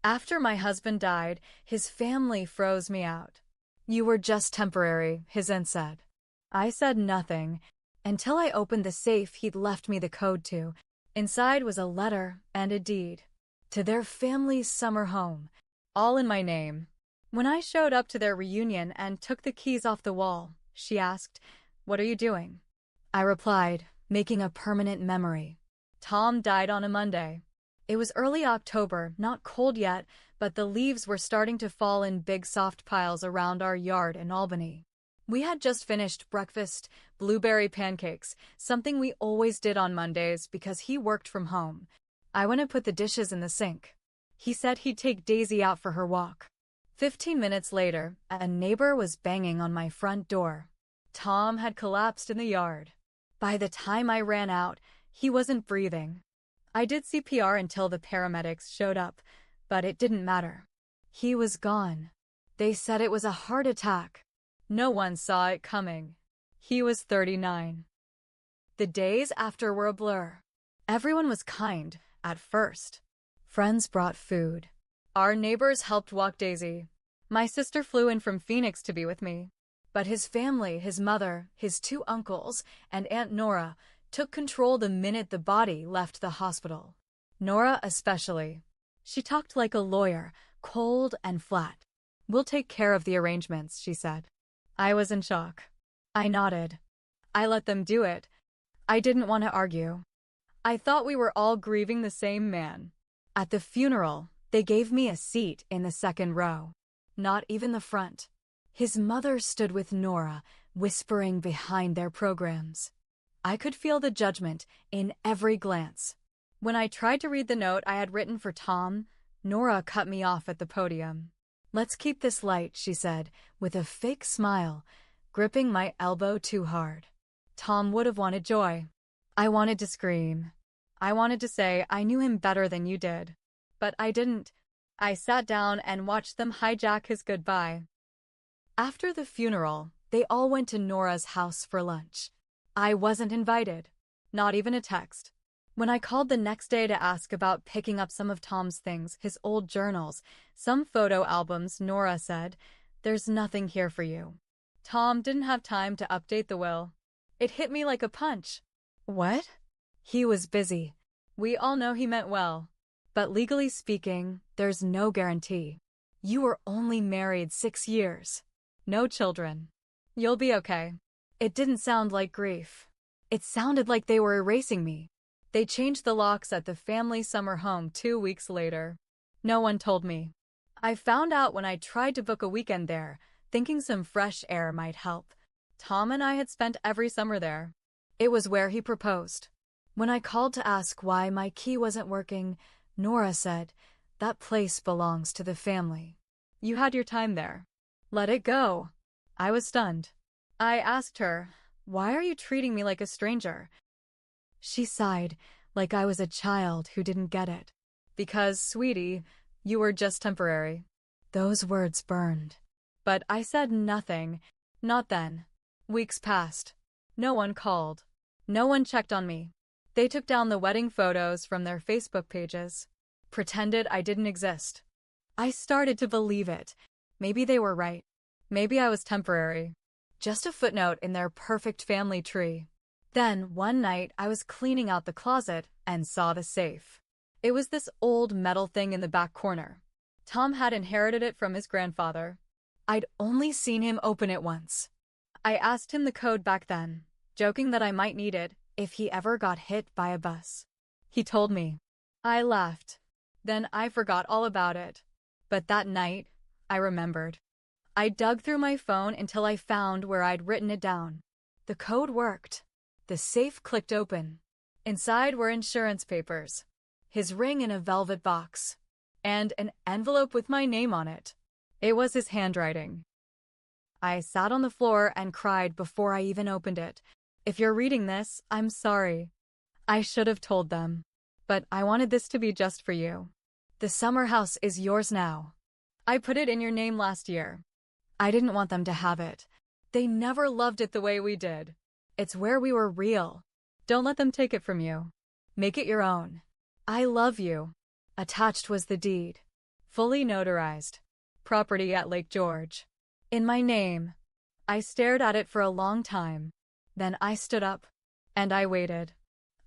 After my husband died, his family froze me out. You were just temporary, his aunt said. I said nothing until I opened the safe he'd left me the code to. Inside was a letter and a deed to their family's summer home, all in my name. When I showed up to their reunion and took the keys off the wall, she asked, "What are you doing?" I replied, "Making a permanent memory." Tom died on a Monday. It was early October, not cold yet, but the leaves were starting to fall in big soft piles around our yard in Albany. We had just finished breakfast, blueberry pancakes, something we always did on Mondays because he worked from home. I went and put the dishes in the sink. He said he'd take Daisy out for her walk. 15 minutes later, a neighbor was banging on my front door. Tom had collapsed in the yard. By the time I ran out, he wasn't breathing. I did CPR until the paramedics showed up, but it didn't matter. He was gone. They said it was a heart attack. No one saw it coming. He was 39. The days after were a blur. Everyone was kind, at first. Friends brought food. Our neighbors helped walk Daisy. My sister flew in from Phoenix to be with me. But his family, his mother, his 2 uncles, and Aunt Nora took control the minute the body left the hospital. Nora especially. She talked like a lawyer, cold and flat. "We'll take care of the arrangements," she said. I was in shock. I nodded. I let them do it. I didn't want to argue. I thought we were all grieving the same man. At the funeral, they gave me a seat in the second row. Not even the front. His mother stood with Nora, whispering behind their programs. I could feel the judgment in every glance. When I tried to read the note I had written for Tom, Nora cut me off at the podium. "Let's keep this light," she said, with a fake smile, gripping my elbow too hard. Tom would have wanted joy. I wanted to scream. I wanted to say I knew him better than you did. But I didn't. I sat down and watched them hijack his goodbye. After the funeral, they all went to Nora's house for lunch. I wasn't invited. Not even a text. When I called the next day to ask about picking up some of Tom's things, his old journals, some photo albums, Nora said, "There's nothing here for you." Tom didn't have time to update the will. It hit me like a punch. What? He was busy. We all know he meant well. But legally speaking, there's no guarantee. You were only married 6 years. No children. You'll be okay. It didn't sound like grief. It sounded like they were erasing me. They changed the locks at the family summer home 2 weeks later. No one told me. I found out when I tried to book a weekend there, thinking some fresh air might help. Tom and I had spent every summer there. It was where he proposed. When I called to ask why my key wasn't working, Nora said, "That place belongs to the family. You had your time there. Let it go." I was stunned. I asked her, "Why are you treating me like a stranger?" She sighed, like I was a child who didn't get it. "Because, sweetie, you were just temporary." Those words burned. But I said nothing. Not then. Weeks passed. No one called. No one checked on me. They took down the wedding photos from their Facebook pages. Pretended I didn't exist. I started to believe it. Maybe they were right. Maybe I was temporary. Just a footnote in their perfect family tree. Then, one night, I was cleaning out the closet and saw the safe. It was this old metal thing in the back corner. Tom had inherited it from his grandfather. I'd only seen him open it once. I asked him the code back then, joking that I might need it if he ever got hit by a bus. He told me. I laughed. Then I forgot all about it. But that night, I remembered. I dug through my phone until I found where I'd written it down. The code worked. The safe clicked open. Inside were insurance papers, his ring in a velvet box, and an envelope with my name on it. It was his handwriting. I sat on the floor and cried before I even opened it. If you're reading this, I'm sorry. I should have told them. But I wanted this to be just for you. The summer house is yours now. I put it in your name last year. I didn't want them to have it. They never loved it the way we did. It's where we were real. Don't let them take it from you. Make it your own. I love you. Attached was the deed. fully notarized. Property at Lake George. In my name. I stared at it for a long time. Then I stood up. And I waited.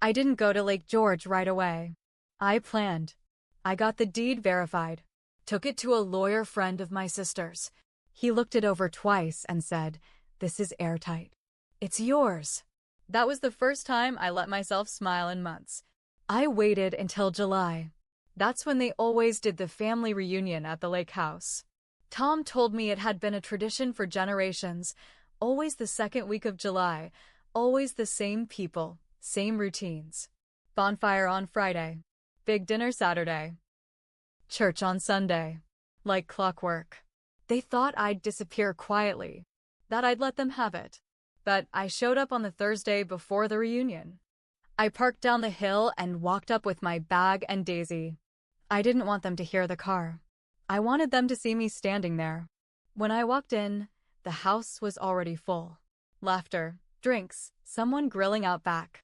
I didn't go to Lake George right away. I planned. I got the deed verified. Took it to a lawyer friend of my sister's. He looked it over twice and said, "This is airtight. It's yours." That was the first time I let myself smile in months. I waited until July. That's when they always did the family reunion at the lake house. Tom told me it had been a tradition for generations, always the second week of July, always the same people, same routines. Bonfire on Friday. Big dinner Saturday. Church on Sunday. Like clockwork. They thought I'd disappear quietly, that I'd let them have it. But I showed up on the Thursday before the reunion. I parked down the hill and walked up with my bag and Daisy. I didn't want them to hear the car. I wanted them to see me standing there. When I walked in, the house was already full. Laughter, drinks, someone grilling out back.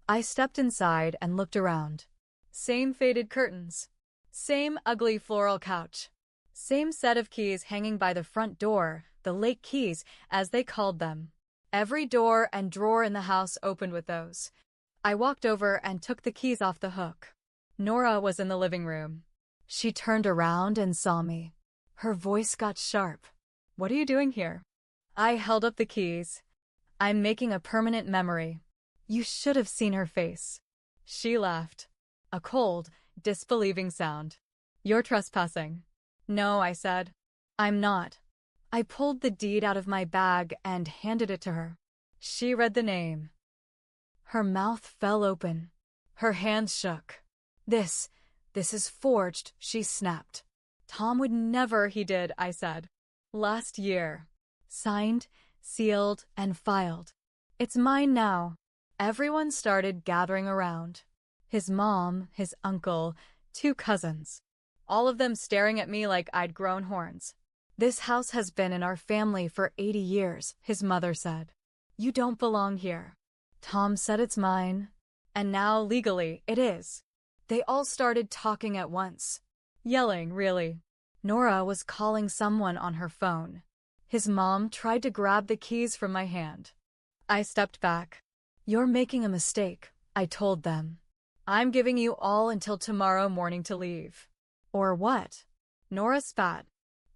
I stepped inside and looked around. Same faded curtains. Same ugly floral couch. Same set of keys hanging by the front door, the lake keys, as they called them. Every door and drawer in the house opened with those. I walked over and took the keys off the hook. Nora was in the living room. She turned around and saw me. Her voice got sharp. "What are you doing here?" I held up the keys. "I'm making a permanent memory." You should have seen her face. She laughed. A cold, disbelieving sound. "You're trespassing." "No," I said. "I'm not." I pulled the deed out of my bag and handed it to her. She read the name. Her mouth fell open. Her hands shook. This is forged," she snapped. "Tom would never," "He did," I said. "Last year. Signed, sealed, and filed. It's mine now." Everyone started gathering around. His mom, his uncle, 2 cousins. All of them staring at me like I'd grown horns. "This house has been in our family for 80 years, his mother said. "You don't belong here." Tom said, "It's mine." And now, legally, it is. They all started talking at once. Yelling, really. Nora was calling someone on her phone. His mom tried to grab the keys from my hand. I stepped back. "You're making a mistake," I told them. "I'm giving you all until tomorrow morning to leave." "Or what?" Nora spat.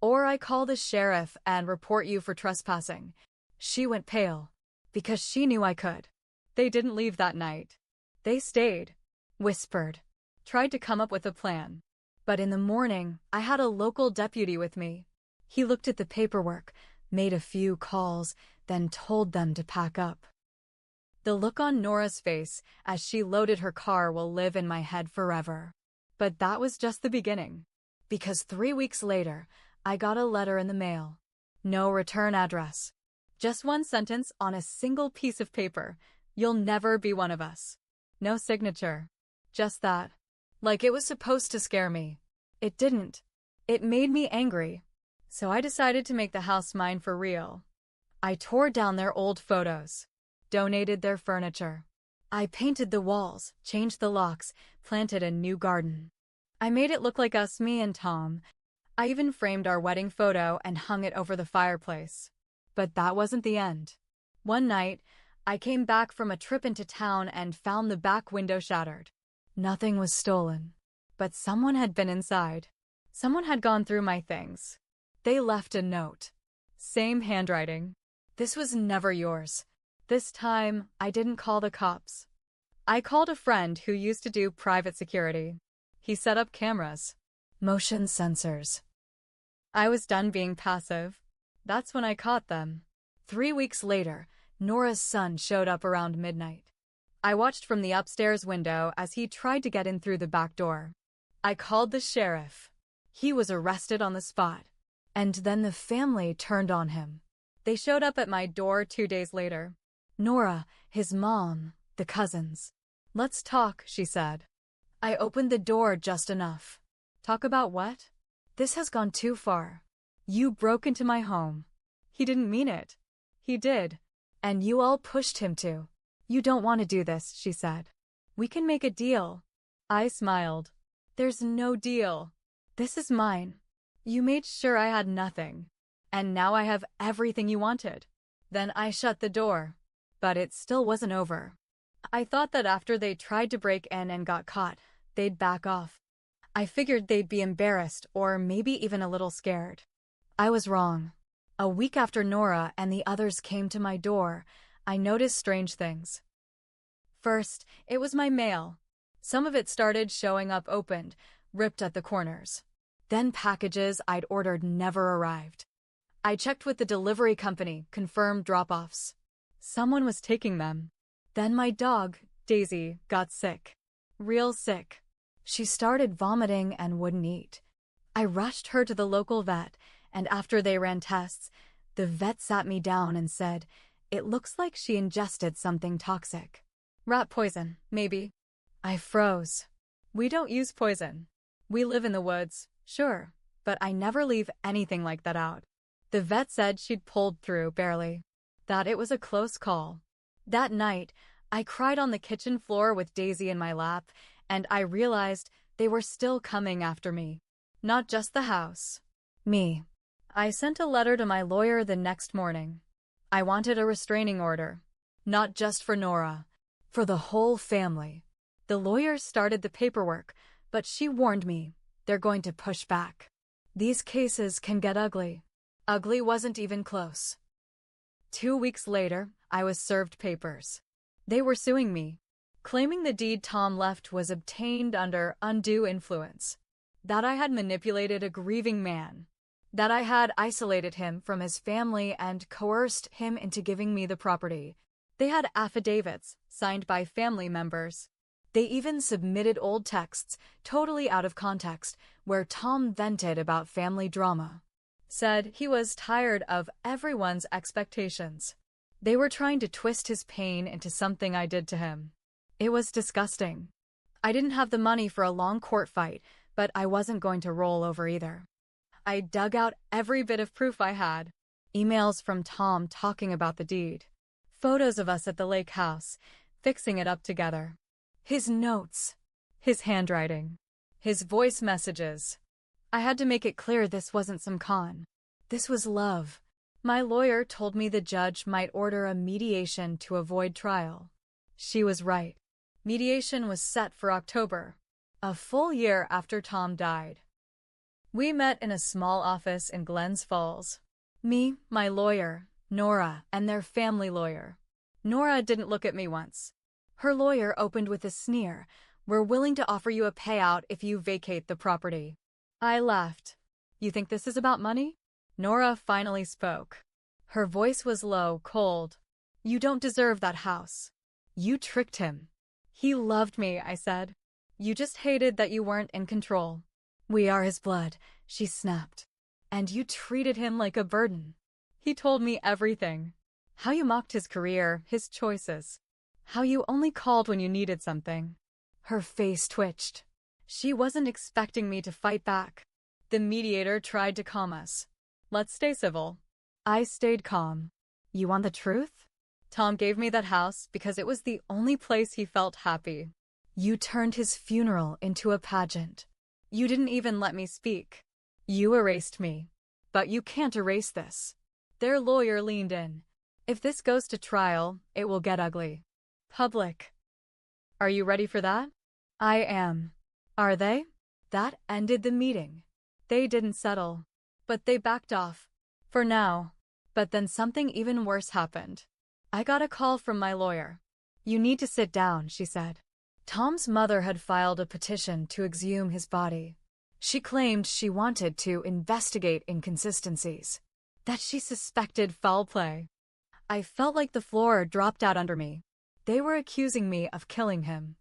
"Or I call the sheriff and report you for trespassing." She went pale. Because she knew I could. They didn't leave that night. They stayed. Whispered. Tried to come up with a plan. But in the morning, I had a local deputy with me. He looked at the paperwork, made a few calls, then told them to pack up. The look on Nora's face as she loaded her car will live in my head forever. But that was just the beginning. Because 3 weeks later, I got a letter in the mail. No return address. Just one sentence on a single piece of paper. "You'll never be one of us." No signature. Just that. Like it was supposed to scare me. It didn't. It made me angry. So I decided to make the house mine for real. I tore down their old photos. Donated their furniture. I painted the walls, changed the locks, planted a new garden. I made it look like us, me and Tom. I even framed our wedding photo and hung it over the fireplace. But that wasn't the end. One night, I came back from a trip into town and found the back window shattered. Nothing was stolen. But someone had been inside. Someone had gone through my things. They left a note. Same handwriting. "This was never yours." This time, I didn't call the cops. I called a friend who used to do private security. He set up cameras. Motion sensors. I was done being passive. That's when I caught them. 3 weeks later, Nora's son showed up around midnight. I watched from the upstairs window as he tried to get in through the back door. I called the sheriff. He was arrested on the spot. And then the family turned on him. They showed up at my door 2 days later. Nora, his mom, the cousins. "Let's talk," she said. I opened the door just enough. "Talk about what?" "This has gone too far. You broke into my home." "He didn't mean it." "He did. And you all pushed him to." "You don't want to do this," she said. "We can make a deal." I smiled. "There's no deal. This is mine. You made sure I had nothing. And now I have everything you wanted. Then I shut the door. But it still wasn't over. I thought that after they tried to break in and got caught, they'd back off. I figured they'd be embarrassed or maybe even a little scared. I was wrong. A week after Nora and the others came to my door, I noticed strange things. First, it was my mail. Some of it started showing up opened, ripped at the corners. Then packages I'd ordered never arrived. I checked with the delivery company, confirmed drop-offs. Someone was taking them. Then my dog, Daisy, got sick. Real sick. She started vomiting and wouldn't eat. I rushed her to the local vet, and after they ran tests, the vet sat me down and said, "It looks like she ingested something toxic. Rat poison, maybe." I froze. We don't use poison. We live in the woods, sure, but I never leave anything like that out. The vet said she'd pulled through, barely. That it was a close call. That night, I cried on the kitchen floor with Daisy in my lap, and I realized they were still coming after me. Not just the house. Me. I sent a letter to my lawyer the next morning. I wanted a restraining order. Not just for Nora. For the whole family. The lawyer started the paperwork, but she warned me, they're going to push back. These cases can get ugly. Ugly wasn't even close. 2 weeks later, I was served papers. They were suing me, claiming the deed Tom left was obtained under undue influence, that I had manipulated a grieving man, that I had isolated him from his family and coerced him into giving me the property. They had affidavits signed by family members. They even submitted old texts, totally out of context, where Tom vented about family drama. Said he was tired of everyone's expectations. They were trying to twist his pain into something I did to him. It was disgusting. I didn't have the money for a long court fight, but I wasn't going to roll over either. I dug out every bit of proof I had. Emails from Tom talking about the deed. Photos of us at the lake house, fixing it up together. His notes. His handwriting. His voice messages. I had to make it clear this wasn't some con. This was love. My lawyer told me the judge might order a mediation to avoid trial. She was right. Mediation was set for October, a full year after Tom died. We met in a small office in Glens Falls. Me, my lawyer, Nora, and their family lawyer. Nora didn't look at me once. Her lawyer opened with a sneer, "We're willing to offer you a payout if you vacate the property." I laughed. "You think this is about money?" Nora finally spoke. Her voice was low, cold. "You don't deserve that house. You tricked him." "He loved me," I said. "You just hated that you weren't in control." "We are his blood," she snapped. "And you treated him like a burden." He told me everything. How you mocked his career, his choices. How you only called when you needed something. Her face twitched. She wasn't expecting me to fight back. The mediator tried to calm us. "Let's stay civil." I stayed calm. "You want the truth?" "Tom gave me that house because it was the only place he felt happy." "You turned his funeral into a pageant. You didn't even let me speak. You erased me. But you can't erase this." Their lawyer leaned in. "If this goes to trial, it will get ugly. Public." "Are you ready for that?" "I am." "Are they?" That ended the meeting. They didn't settle. But they backed off. For now. But then something even worse happened. I got a call from my lawyer. "You need to sit down," she said. Tom's mother had filed a petition to exhume his body. She claimed she wanted to investigate inconsistencies. That she suspected foul play. I felt like the floor dropped out under me. They were accusing me of killing him.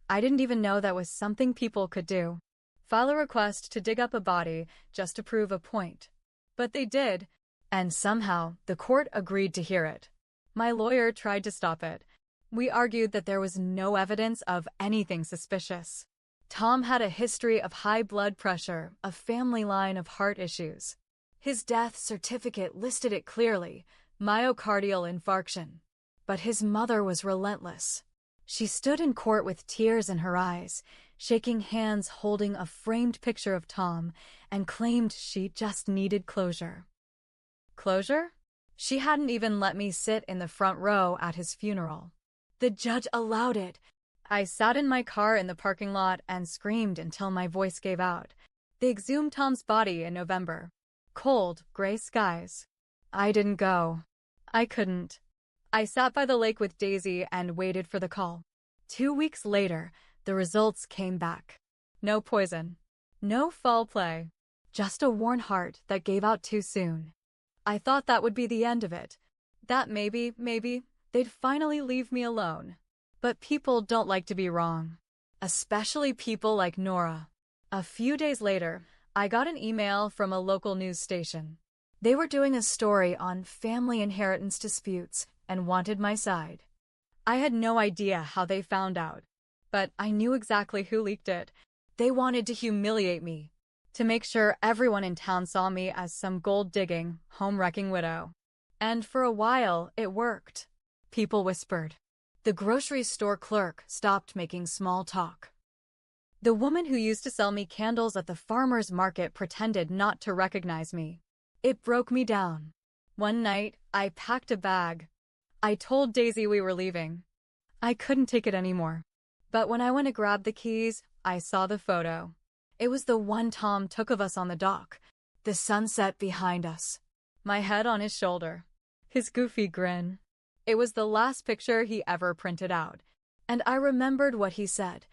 I didn't even know that was something people could do. File a request to dig up a body just to prove a point. But they did, and somehow the court agreed to hear it. My lawyer tried to stop it. We argued that there was no evidence of anything suspicious. Tom had a history of high blood pressure, a family line of heart issues. His death certificate listed it clearly, myocardial infarction. But his mother was relentless. She stood in court with tears in her eyes. shaking hands holding a framed picture of Tom, and claimed she just needed closure. Closure? She hadn't even let me sit in the front row at his funeral. The judge allowed it. I sat in my car in the parking lot and screamed until my voice gave out. They exhumed Tom's body in November. Cold, gray skies. I didn't go. I couldn't. I sat by the lake with Daisy and waited for the call. 2 weeks later, the results came back. No poison. No foul play. Just a worn heart that gave out too soon. I thought that would be the end of it. That maybe, they'd finally leave me alone. But people don't like to be wrong. Especially people like Nora. A few days later, I got an email from a local news station. They were doing a story on family inheritance disputes and wanted my side. I had no idea how they found out, but I knew exactly who leaked it. They wanted to humiliate me, to make sure everyone in town saw me as some gold-digging, home-wrecking widow. And for a while, it worked. People whispered. The grocery store clerk stopped making small talk. The woman who used to sell me candles at the farmer's market pretended not to recognize me. It broke me down. One night, I packed a bag. I told Daisy we were leaving. I couldn't take it anymore. But when I went to grab the keys, I saw the photo. It was the one Tom took of us on the dock. The sunset behind us. My head on his shoulder. His goofy grin. It was the last picture he ever printed out. And I remembered what he said,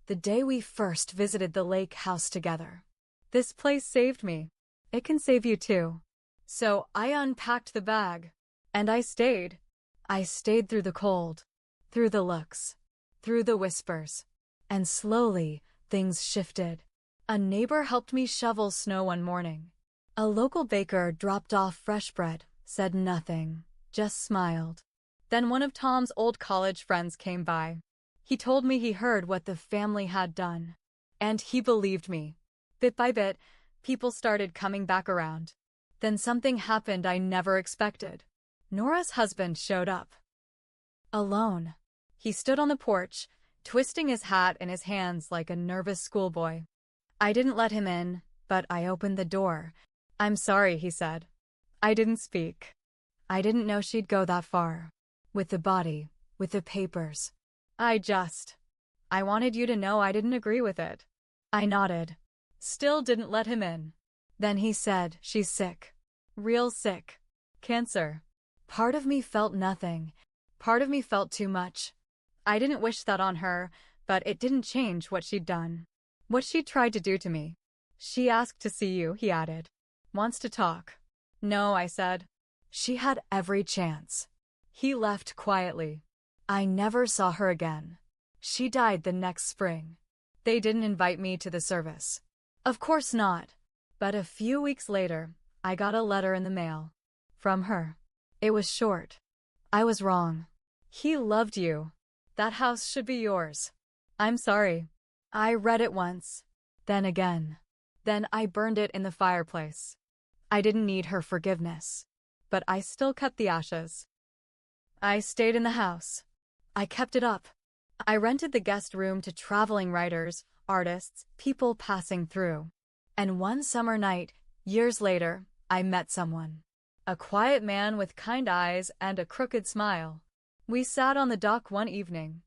the day we first visited the lake house together. This place saved me. It can save you too. So I unpacked the bag. And I stayed. I stayed through the cold. Through the looks. Through the whispers. And slowly, things shifted. A neighbor helped me shovel snow one morning. A local baker dropped off fresh bread, said nothing, just smiled. Then one of Tom's old college friends came by. He told me he heard what the family had done. And he believed me. Bit by bit, people started coming back around. Then something happened I never expected. Nora's husband showed up. Alone. He stood on the porch, twisting his hat in his hands like a nervous schoolboy. I didn't let him in, but I opened the door. I'm sorry, he said. I didn't speak. I didn't know she'd go that far. With the body, with the papers. I wanted you to know I didn't agree with it. I nodded. Still didn't let him in. Then he said, she's sick. Real sick. Cancer. Part of me felt nothing. Part of me felt too much. I didn't wish that on her, but it didn't change what she'd done. What she tried to do to me. She asked to see you, he added. Wants to talk. No, I said. She had every chance. He left quietly. I never saw her again. She died the next spring. They didn't invite me to the service. Of course not. But a few weeks later, I got a letter in the mail. From her. It was short. I was wrong. He loved you. That house should be yours. I'm sorry. I read it once. Then again. Then I burned it in the fireplace. I didn't need her forgiveness. But I still kept the ashes. I stayed in the house. I kept it up. I rented the guest room to traveling writers, artists, people passing through. And one summer night, years later, I met someone. A quiet man with kind eyes and a crooked smile. We sat on the dock one evening.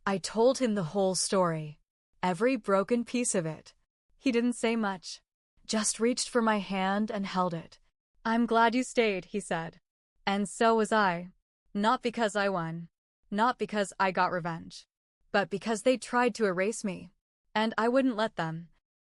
I told him the whole story. Every broken piece of it. He didn't say much. Just reached for my hand and held it. I'm glad you stayed, he said. And so was I. Not because I won. Not because I got revenge. But because they tried to erase me. And I wouldn't let them.